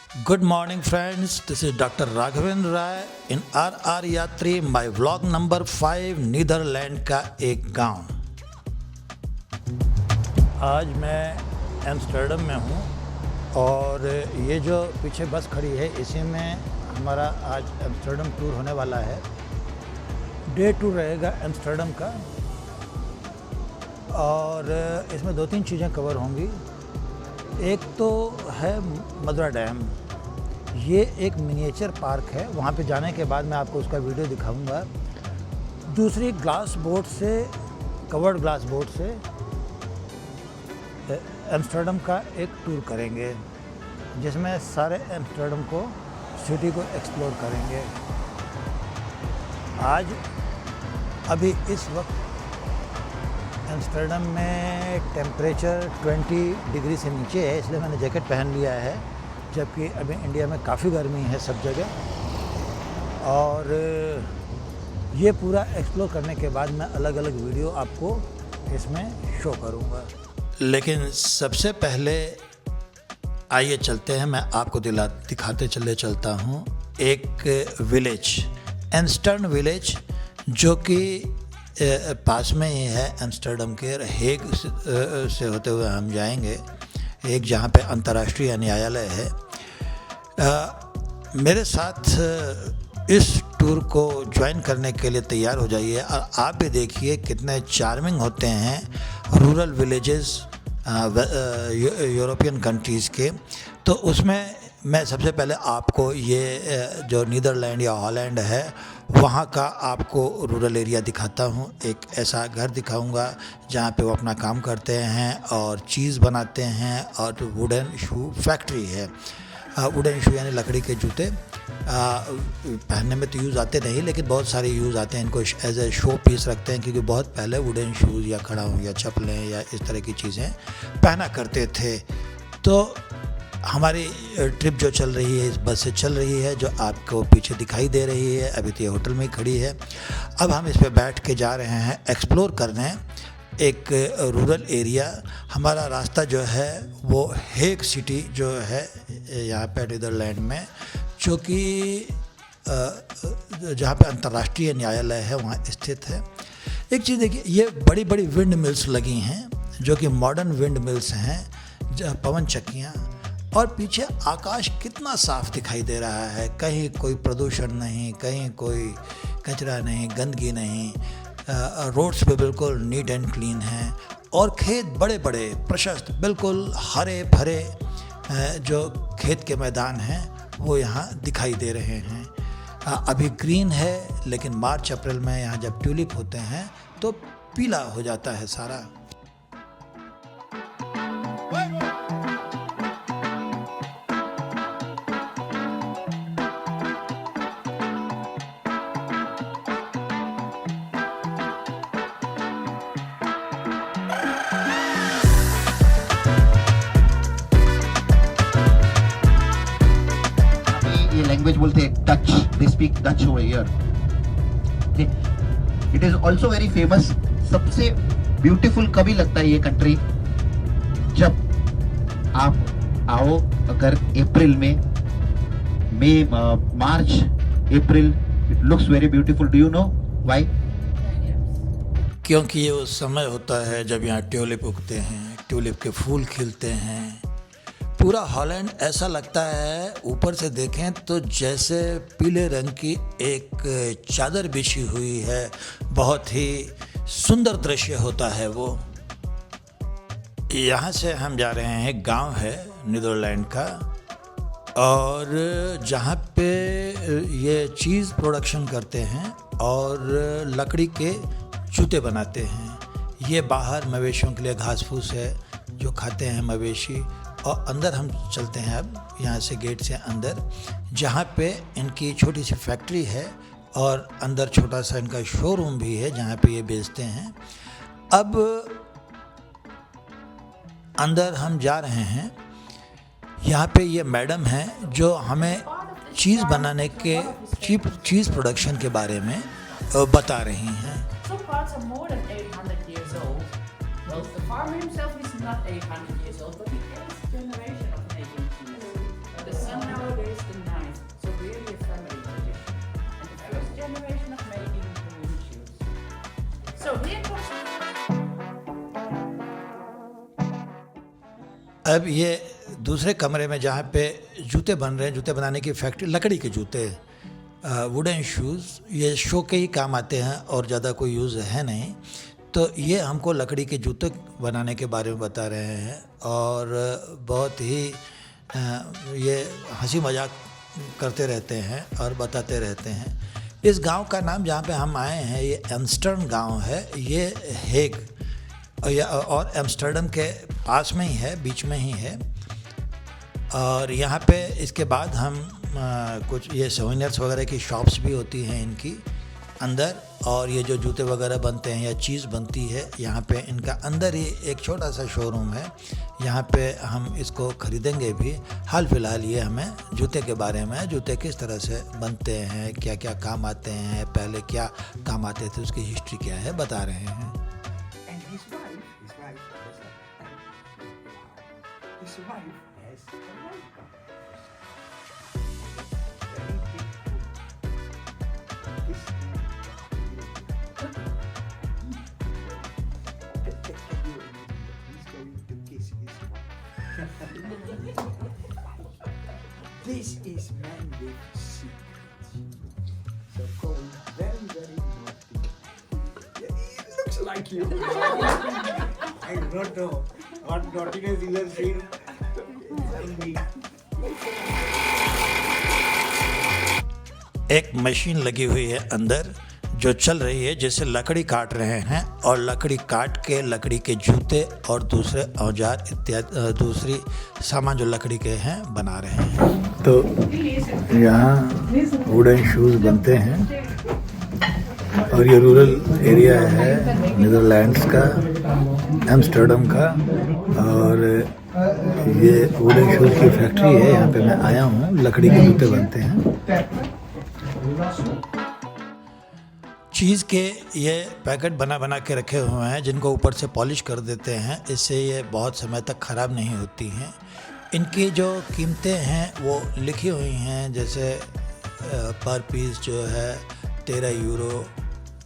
Good morning, friends. This is Dr. Raghavendra Rai in RR Yatri, my vlog number 5, Netherlands का एक गांव। आज मैं एम्स्टर्डम में हूँ और ये जो पीछे बस खड़ी है इसी में हमारा आज एम्स्टर्डम टूर होने वाला है। डे टूर रहेगा एम्स्टर्डम का और इसमें 2-3 चीज़ें कवर होंगी। एक तो है मदुरा डैम, ये एक मिनिएचर पार्क है, वहाँ पे जाने के बाद मैं आपको उसका वीडियो दिखाऊंगा। दूसरी ग्लास बोट से, कवर्ड ग्लास बोट से एम्स्टर्डम का एक टूर करेंगे जिसमें सारे एम्स्टर्डम को, सिटी को एक्सप्लोर करेंगे। आज अभी इस वक्त एम्स्टर्डम में टेम्परेचर 20 डिग्री से नीचे है, इसलिए मैंने जैकेट पहन लिया है, जबकि अभी इंडिया में काफ़ी गर्मी है सब जगह। और ये पूरा एक्सप्लोर करने के बाद मैं अलग अलग वीडियो आपको इसमें शो करूँगा। लेकिन सबसे पहले आइए चलते हैं, मैं आपको दिखाते चलता हूँ एक विलेज, एम्स्टर्डम विलेज, जो कि पास में ही है एम्स्टर्डम के। हेग से होते हुए हम जाएंगे, एक जहाँ पे अंतर्राष्ट्रीय न्यायालय है। मेरे साथ इस टूर को ज्वाइन करने के लिए तैयार हो जाइए और आप भी देखिए कितने चार्मिंग होते हैं रूरल विलेजेस यूरोपियन कंट्रीज़ के। तो उसमें मैं सबसे पहले आपको ये जो नीदरलैंड या हॉलैंड है वहाँ का आपको रूरल एरिया दिखाता हूँ। एक ऐसा घर दिखाऊंगा जहाँ पे वो अपना काम करते हैं और चीज़ बनाते हैं, और वुडन शू फैक्ट्री है। वुडन शू यानी लकड़ी के जूते पहनने में तो यूज़ आते नहीं, लेकिन बहुत सारे यूज़ आते हैं। इनको एज ए शो पीस रखते हैं, क्योंकि बहुत पहले वुडन शूज़ या खड़ाऊँ या चप्पलें या इस तरह की चीज़ें पहना करते थे। तो हमारी ट्रिप जो चल रही है इस बस से चल रही है, जो आपको पीछे दिखाई दे रही है। अभी तो ये होटल में ही खड़ी है। अब हम इस पे बैठ के जा रहे हैं एक्सप्लोर करने एक रूरल एरिया। हमारा रास्ता जो है वो हेग सिटी जो है यहाँ पे नीदरलैंड में, जो कि जहाँ पे अंतर्राष्ट्रीय न्यायालय है वहाँ स्थित है। एक चीज़ देखिए, ये बड़ी बड़ी विंड मिल्स लगी हैं, जो कि मॉडर्न विंड मिल्स हैं, पवन चक्कियाँ। और पीछे आकाश कितना साफ दिखाई दे रहा है, कहीं कोई प्रदूषण नहीं, कहीं कोई कचरा नहीं, गंदगी नहीं। रोड्स पे बिल्कुल नीट एंड क्लीन हैं, और खेत बड़े बड़े प्रशस्त, बिल्कुल हरे भरे जो खेत के मैदान हैं वो यहाँ दिखाई दे रहे हैं। अभी ग्रीन है, लेकिन मार्च अप्रैल में यहाँ जब ट्यूलिप होते हैं तो पीला हो जाता है सारा। लैंग्वेज बोलते हैं Dutch, they speak Dutch over here. It is also very famous. सबसे ब्यूटीफुल कभी लगता है ये कंट्री जब आप आओ, अगर अप्रैल में, मई, मार्च, अप्रैल, it looks very beautiful. Do you know why? क्योंकि ये वो समय होता है जब यहाँ ट्यूलिप उगते हैं, ट्यूलिप के फूल खिलते हैं। पूरा हॉलैंड ऐसा लगता है, ऊपर से देखें तो जैसे पीले रंग की एक चादर बिछी हुई है। बहुत ही सुंदर दृश्य होता है वो। यहाँ से हम जा रहे हैं, गांव है नीदरलैंड का, और जहाँ पे ये चीज़ प्रोडक्शन करते हैं और लकड़ी के जूते बनाते हैं। ये बाहर मवेशियों के लिए घास फूस है जो खाते हैं मवेशी। और अंदर हम चलते हैं अब यहाँ से, गेट से अंदर, जहाँ पे इनकी छोटी सी फैक्ट्री है और अंदर छोटा सा इनका शोरूम भी है जहाँ पे ये बेचते हैं। अब अंदर हम जा रहे हैं। यहाँ पे ये मैडम हैं जो हमें चीज़ बनाने के, चीज़ प्रोडक्शन के बारे में बता रही हैं। Well, the farmer himself is not 800 years old, but he is a generation of making cheese. The son now अब ये दूसरे कमरे में जहाँ पे जूते बन रहे हैं, जूते बनाने की फैक्ट्री, लकड़ी के जूते, वुडन शूज़, ये शो के ही काम आते हैं और ज़्यादा कोई यूज़ है नहीं। तो ये हमको लकड़ी के जूते बनाने के बारे में बता रहे हैं और बहुत ही ये हंसी मजाक करते रहते हैं और बताते रहते हैं। इस गांव का नाम जहाँ पे हम आए हैं ये एम्स्टर्डम गांव है, ये हेग और एम्स्टर्डम के पास में ही है, बीच में ही है। और यहाँ पे इसके बाद हम कुछ ये सोवेनियर्स वगैरह की शॉप्स भी होती हैं इनकी अंदर, और ये जो जूते वगैरह बनते हैं या चीज़ बनती है यहाँ पे इनका अंदर ही एक छोटा सा शोरूम है। यहाँ पे हम इसको ख़रीदेंगे भी। हाल फिलहाल ये हमें जूते के बारे में, जूते किस तरह से बनते हैं, क्या क्या काम आते हैं, पहले क्या काम आते थे, उसकी हिस्ट्री क्या है, बता रहे हैं। And his wife has a white car. Very big boot. Can you imagine that he's going to kiss his wife? This is man with secrets. So going very, very naughty. He looks like you. I don't know what naughtiness you have seen in me. एक machine लगी हुई है अंदर जो चल रही है, जैसे लकड़ी काट रहे हैं और लकड़ी काट के लकड़ी के जूते और दूसरे औजार इत्यादि दूसरी सामान जो लकड़ी के हैं बना रहे हैं। तो यहाँ वुडन शूज़ बनते हैं और ये रूरल एरिया है नीदरलैंड्स का, एम्स्टर्डम का, और ये वुडन शूज़ की फैक्ट्री है। यहाँ पे मैं आया हूँ, लकड़ी के जूते बनते हैं। चीज़ के ये पैकेट बना बना के रखे हुए हैं जिनको ऊपर से पॉलिश कर देते हैं, इससे ये बहुत समय तक ख़राब नहीं होती हैं। इनकी जो कीमतें हैं वो लिखी हुई हैं, जैसे पर पीस जो है 13 यूरो,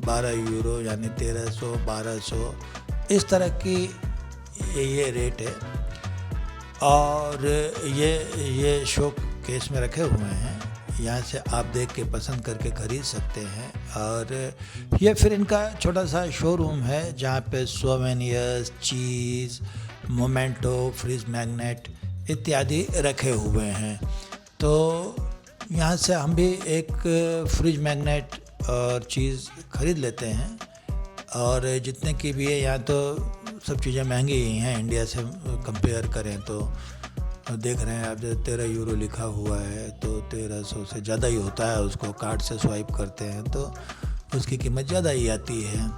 12 यूरो, यानी 1300, 1200, इस तरह की ये रेट है। और ये शो केस में रखे हुए हैं, यहाँ से आप देख के पसंद करके ख़रीद सकते हैं। और ये फिर इनका छोटा सा शोरूम है जहाँ पे सोवेनियर्स, चीज़, मोमेंटो, फ्रिज मैग्नेट इत्यादि रखे हुए हैं। तो यहाँ से हम भी एक फ्रिज मैग्नेट और चीज़ ख़रीद लेते हैं। और जितने की भी है, यहाँ तो सब चीज़ें महंगी ही हैं इंडिया से कंपेयर करें तो। देख रहे हैं आप, जैसे 13 यूरो लिखा हुआ है तो 1300 से ज़्यादा ही होता है। उसको कार्ड से स्वाइप करते हैं तो उसकी कीमत ज़्यादा ही आती है,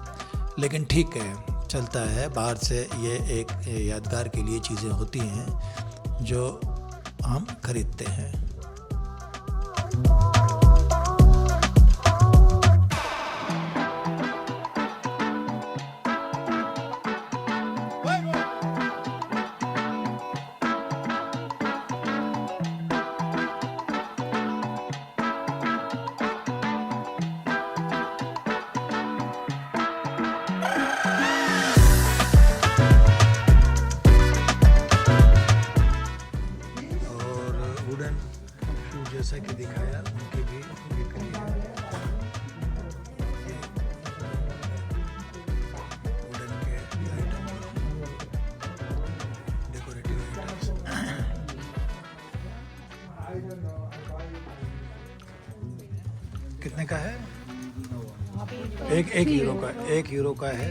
लेकिन ठीक है, चलता है। बाहर से ये एक यादगार के लिए चीज़ें होती हैं जो हम खरीदते हैं। जैसा कि दिखाया उनकी भी बिक्री है। वुडन के आइटम, डेकोरेटिव आइटम्स। कितने का है? एक यूरो का, 1 यूरो का है।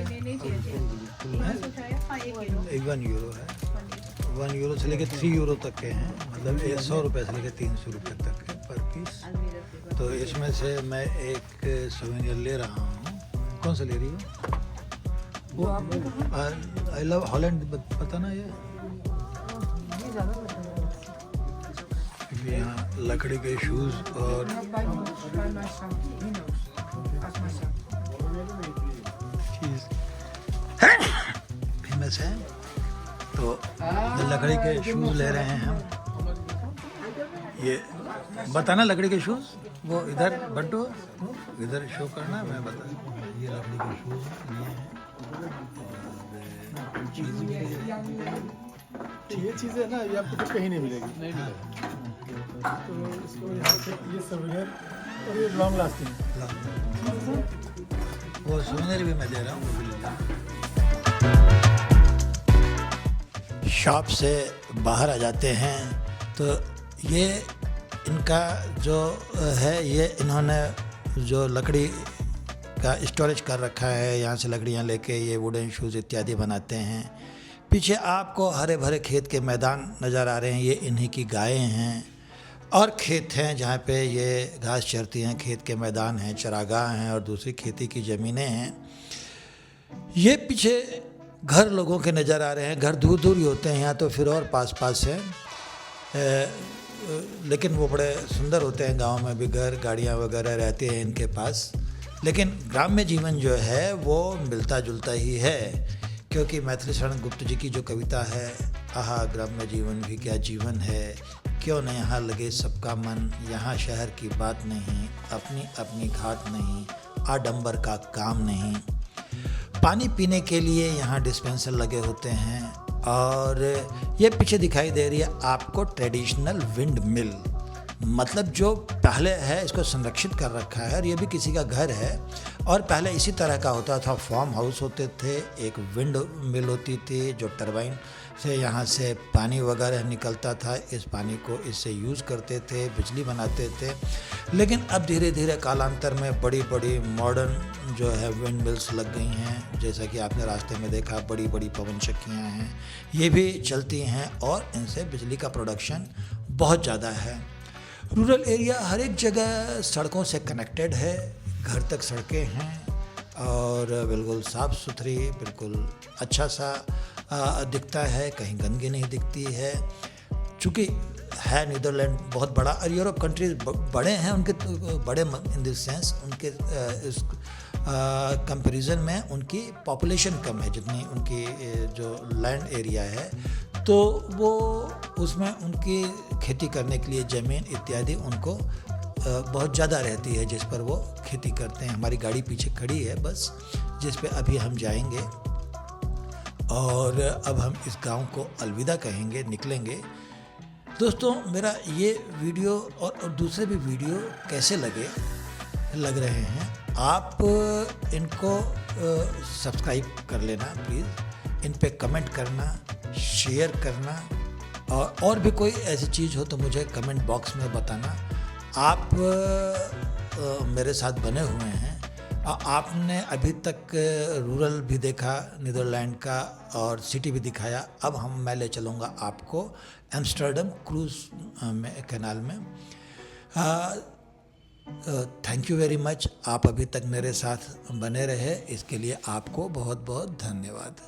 1 यूरो है। 1 यूरो से लेकर 3 यूरो तक के हैं, मतलब 100 रुपये से लेकर 300 रुपये तक है पर पीस। तो इसमें से मैं एक सोवेनियर ले रहा हूँ। कौन सा ले रही हो? वो आई लव हॉलैंड, पता ना ये? यहाँ लकड़ी के शूज़ और चीज़ फेमस है। तो लकड़ी के शूज़ ले रहे हैं हम। ये बताना लकड़ी के शूज़, वो इधर बंटो, इधर शो करना, मैं बता। ये लकड़ी के शूज़ लिए हैं और चीज़ भी लिए हैं। तो ये चीज़ें ना ये आपको तो कहीं नहीं मिलेगी। नहीं मिलेगी। तो इसको यहाँ से ये सवेनियर और ये लॉन्ग लास्टिंग। वो सुवेनियर भी मैं दे रहा हूँ, वो भी ले लेना। शॉप से बाहर आ जाते हैं तो ये इनका जो है, ये इन्होंने जो लकड़ी का स्टोरेज कर रखा है, यहाँ से लकड़ियाँ लेके ये वुडन शूज़ इत्यादि बनाते हैं। पीछे आपको हरे भरे खेत के मैदान नज़र आ रहे हैं, ये इन्हीं की गायें हैं और खेत हैं जहाँ पे ये घास चरती हैं। खेत के मैदान हैं, चरागाह हैं और दूसरी खेती की ज़मीनें हैं। ये पीछे घर लोगों के नज़र आ रहे हैं। घर दूर दूर ही होते हैं, यहाँ तो फिर और पास पास हैं, लेकिन वो बड़े सुंदर होते हैं। गांव में भी घर, गाड़ियाँ वगैरह रहती हैं इनके पास, लेकिन ग्राम्य जीवन जो है वो मिलता जुलता ही है, क्योंकि मैथिली शरण गुप्त जी की जो कविता है, आहा ग्राम्य जीवन भी क्या जीवन है, क्यों न यहाँ लगे सबका मन, यहाँ शहर की बात नहीं, अपनी अपनी घाट नहीं, आडंबर का काम नहीं। पानी पीने के लिए यहाँ डिस्पेंसर लगे होते हैं और ये पीछे दिखाई दे रही है आपको ट्रेडिशनल विंड मिल, मतलब जो पहले है इसको संरक्षित कर रखा है और ये भी किसी का घर है। और पहले इसी तरह का होता था, फार्म हाउस होते थे, एक विंड मिल होती थी जो टरबाइन से यहाँ से पानी वगैरह निकलता था, इस पानी को इससे यूज़ करते थे, बिजली बनाते थे। लेकिन अब धीरे धीरे कालांतर में बड़ी बड़ी मॉडर्न जो है विंड मिल्स लग गई हैं, जैसा कि आपने रास्ते में देखा, बड़ी बड़ी पवन चक्कियाँ हैं, ये भी चलती हैं और इनसे बिजली का प्रोडक्शन बहुत ज़्यादा है। रूरल एरिया हर एक जगह सड़कों से कनेक्टेड है, घर तक सड़कें हैं और बिल्कुल साफ़ सुथरी, बिल्कुल अच्छा सा दिखता है, कहीं गंदगी नहीं दिखती है। चूँकि है नीदरलैंड बहुत बड़ा और यूरोप कंट्रीज बड़े हैं, उनके बड़े इन दिस सेंस उनके इस कंपैरिजन में उनकी पॉपुलेशन कम है, जितनी उनकी जो लैंड एरिया है, तो वो उसमें उनकी खेती करने के लिए ज़मीन इत्यादि उनको बहुत ज़्यादा रहती है, जिस पर वो खेती करते हैं। हमारी गाड़ी पीछे खड़ी है बस, जिस पे अभी हम जाएंगे और अब हम इस गांव को अलविदा कहेंगे, निकलेंगे। दोस्तों, मेरा ये वीडियो और दूसरे भी वीडियो कैसे लग रहे हैं, आप इनको सब्सक्राइब कर लेना प्लीज़, इन पे कमेंट करना, शेयर करना और भी कोई ऐसी चीज़ हो तो मुझे कमेंट बॉक्स में बताना। आप मेरे साथ बने हुए हैं। आपने अभी तक रूरल भी देखा नीदरलैंड का और सिटी भी दिखाया। अब मैं ले चलूँगा आपको एम्स्टर्डम क्रूज़ कैनाल में। Thank you very much. आप अभी तक मेरे साथ बने रहे, इसके लिए आपको बहुत बहुत धन्यवाद।